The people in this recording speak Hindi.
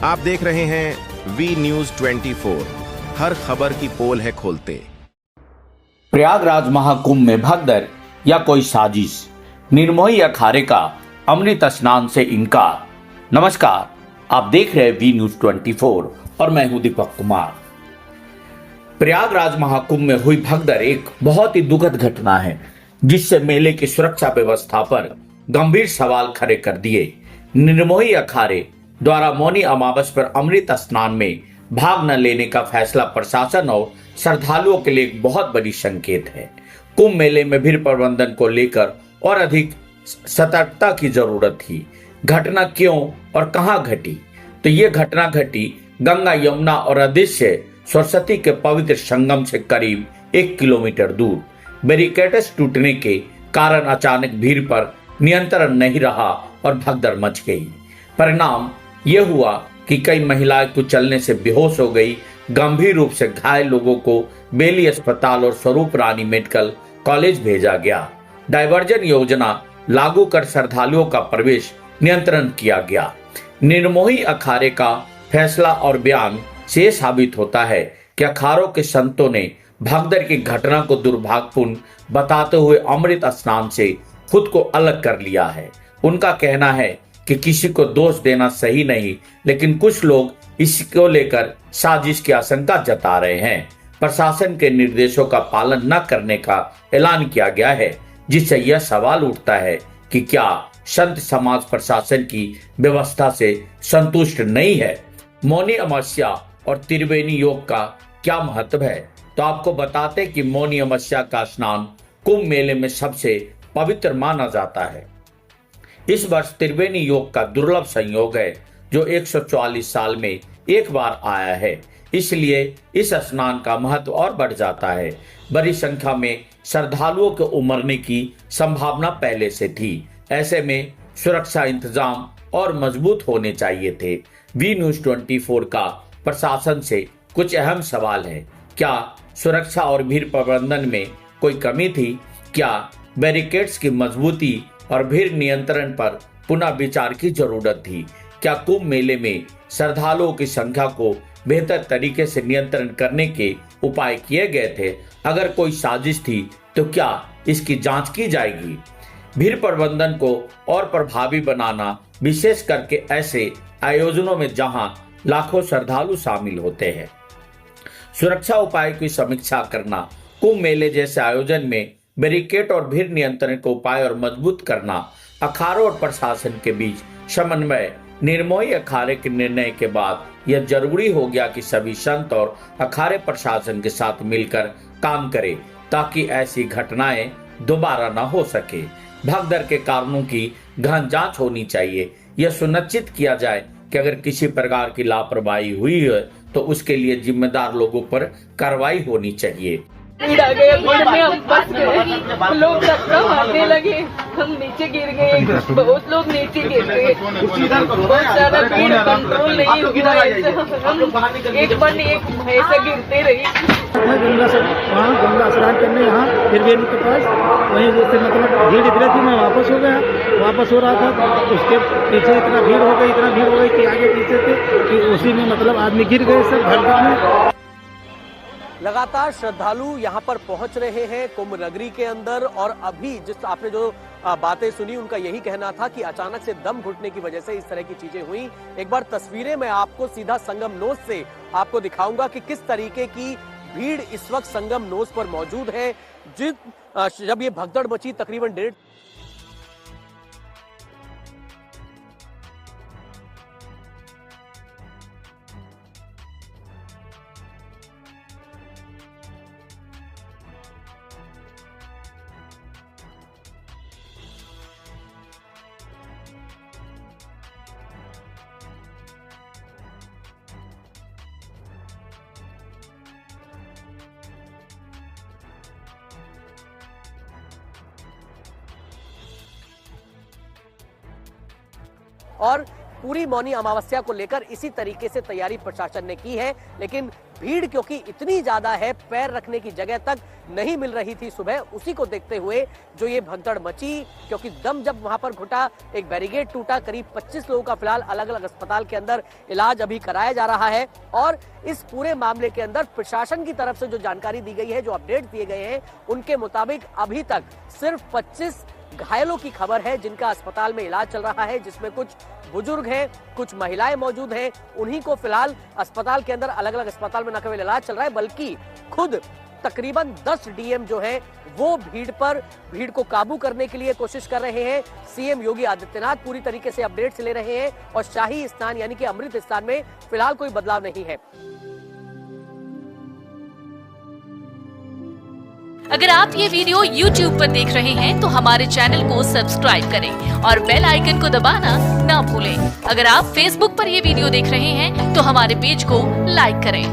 आप देख रहे हैं वी न्यूज 24। हर खबर की पोल है खोलते। प्रयागराज महाकुंभ में भगदड़ या कोई साजिश, निर्मोही अखाड़े का अमृत स्नान से इनकार। नमस्कार, आप देख रहे हैं वी न्यूज 24 और मैं हूं दीपक कुमार। प्रयागराज महाकुंभ में हुई भगदड़ एक बहुत ही दुखद घटना है, जिससे मेले की सुरक्षा व्यवस्था पर गंभीर सवाल खड़े कर दिए। निर्मोही अखाड़े द्वारा मौनी अमावस पर अमृत स्नान में भाग न लेने का फैसला प्रशासन और श्रद्धालुओं के लिए एक बहुत बड़ी संकेत है। कुंभ मेले में भीड़ प्रबंधन को लेकर और अधिक सतर्कता की जरूरत थी। घटना क्यों और कहां घटी? तो ये घटना घटी गंगा, यमुना और अदृश्य सरस्वती के पवित्र संगम से करीब 1 किलोमीटर दूर। बैरिकेड्स टूटने के कारण अचानक भीड़ पर नियंत्रण नहीं रहा और भगदड़ मच गई। परिणाम यह हुआ कि कई महिलाएं कुचलने से बेहोश हो गई। गंभीर रूप से घायल लोगों को बेली अस्पताल और स्वरूप रानी मेडिकल कॉलेज भेजा गया। डायवर्जन योजना लागू कर श्रद्धालुओं का प्रवेश नियंत्रण किया गया। निर्मोही अखाड़े का फैसला और बयान से साबित होता है कि अखाड़ों के संतों ने भगदड़ की घटना को दुर्भाग्यपूर्ण बताते हुए अमृत स्नान से खुद को अलग कर लिया है। उनका कहना है कि किसी को दोष देना सही नहीं, लेकिन कुछ लोग इसको लेकर साजिश की आशंका जता रहे हैं। प्रशासन के निर्देशों का पालन न करने का ऐलान किया गया है, जिससे यह सवाल उठता है कि क्या संत समाज प्रशासन की व्यवस्था से संतुष्ट नहीं है। मौनी अमावस्या और त्रिवेणी योग का क्या महत्व है? तो आपको बताते कि मौनी अमावस्या का स्नान कुंभ मेले में सबसे पवित्र माना जाता है। इस वर्ष त्रिवेणी योग का दुर्लभ संयोग है, जो 144 साल में एक बार आया है। इसलिए इस स्नान का महत्व और बढ़ जाता है। बड़ी संख्या में श्रद्धालुओं के उमड़ने की संभावना पहले से थी। ऐसे में सुरक्षा इंतजाम और मजबूत होने चाहिए थे। वी न्यूज 24 का प्रशासन से कुछ अहम सवाल है। क्या सुरक्षा और भीड़ प्रबंधन में कोई कमी थी? क्या बैरिकेड्स की मजबूती और भीड़ नियंत्रण पर पुनः विचार की जरूरत थी? क्या कुंभ मेले में श्रद्धालुओं की संख्या को बेहतर तरीके से नियंत्रण करने के उपाय किए गए थे? अगर कोई साजिश थी तो क्या इसकी जांच की जाएगी? भीड़ प्रबंधन को और प्रभावी बनाना, विशेष करके ऐसे आयोजनों में जहां लाखों श्रद्धालु शामिल होते हैं। सुरक्षा उपाय की समीक्षा करना, कुंभ मेले जैसे आयोजन में बैरिकेड और भीड़ नियंत्रण के उपाय और मजबूत करना, अखाड़ों और प्रशासन के बीच समन्वय। निर्मोही अखाड़े के निर्णय के बाद यह जरूरी हो गया कि सभी संत और अखाड़े प्रशासन के साथ मिलकर काम करें, ताकि ऐसी घटनाएं दोबारा न हो सके। भगदड़ के कारणों की गहन जांच होनी चाहिए। यह सुनिश्चित किया जाए कि अगर किसी प्रकार की लापरवाही हुई है तो उसके लिए जिम्मेदार लोगों पर कार्रवाई होनी चाहिए। भीड़ आ गए, भीड़ में हम फंस गए। लोग धक्का मारने लगे, हम नीचे गिर गए। बहुत लोग नीचे गिर गए। बहुत ज्यादा भीड़ कंट्रोल नहीं हुआ। हम एक मन एक ऐसे गिरते रही। गंगा से वहाँ गंगा स्नान करने यहाँ त्रिवेणी के पास, वहीं जैसे मतलब भीड़ इतनी थी, मैं वापस हो गया। वापस हो रहा था तो उसके पीछे इतना भीड़ हो गई कि आगे पीछे थे कि उसी में मतलब आदमी गिर गए सब भगदड़ में। लगातार श्रद्धालु यहाँ पर पहुंच रहे हैं कुंभ नगरी के अंदर। और अभी जिस आपने जो बातें सुनी, उनका यही कहना था कि अचानक से दम घुटने की वजह से इस तरह की चीजें हुई। एक बार तस्वीरें मैं आपको सीधा संगम नोज से आपको दिखाऊंगा कि किस तरीके की भीड़ इस वक्त संगम नोज पर मौजूद है। जब ये भगदड़ मची तकरीबन 1.5 और पूरी मौनी अमावस्या को लेकर इसी तरीके से तैयारी प्रशासन ने की है। लेकिन भीड़ क्योंकि इतनी ज्यादा है, पैर रखने की जगह तक नहीं मिल रही थी सुबह, उसी को देखते हुए जो ये भगदड़ मची, क्योंकि दम जब वहां पर घुटा, एक बैरिकेड टूटा, करीब 25 लोगों का फिलहाल अलग अलग अस्पताल के अंदर इलाज अभी कराया जा रहा है। और इस पूरे मामले के अंदर प्रशासन की तरफ से जो जानकारी दी गई है, जो अपडेट दिए गए हैं, उनके मुताबिक अभी तक सिर्फ 25 घायलों की खबर है जिनका अस्पताल में इलाज चल रहा है, जिसमें कुछ बुजुर्ग हैं, कुछ महिलाएं मौजूद हैं। उन्हीं को फिलहाल अस्पताल के अंदर अलग अलग अस्पताल में न केवल इलाज चल रहा है, बल्कि खुद तकरीबन 10 डीएम जो हैं वो भीड़ को काबू करने के लिए कोशिश कर रहे हैं। सीएम योगी आदित्यनाथ पूरी तरीके से अपडेट्स ले रहे हैं और शाही स्नान यानी कि अमृत स्नान में फिलहाल कोई बदलाव नहीं है। अगर आप ये वीडियो YouTube पर देख रहे हैं तो हमारे चैनल को सब्सक्राइब करें और बेल आइकन को दबाना ना भूलें। अगर आप Facebook पर ये वीडियो देख रहे हैं तो हमारे पेज को लाइक करें।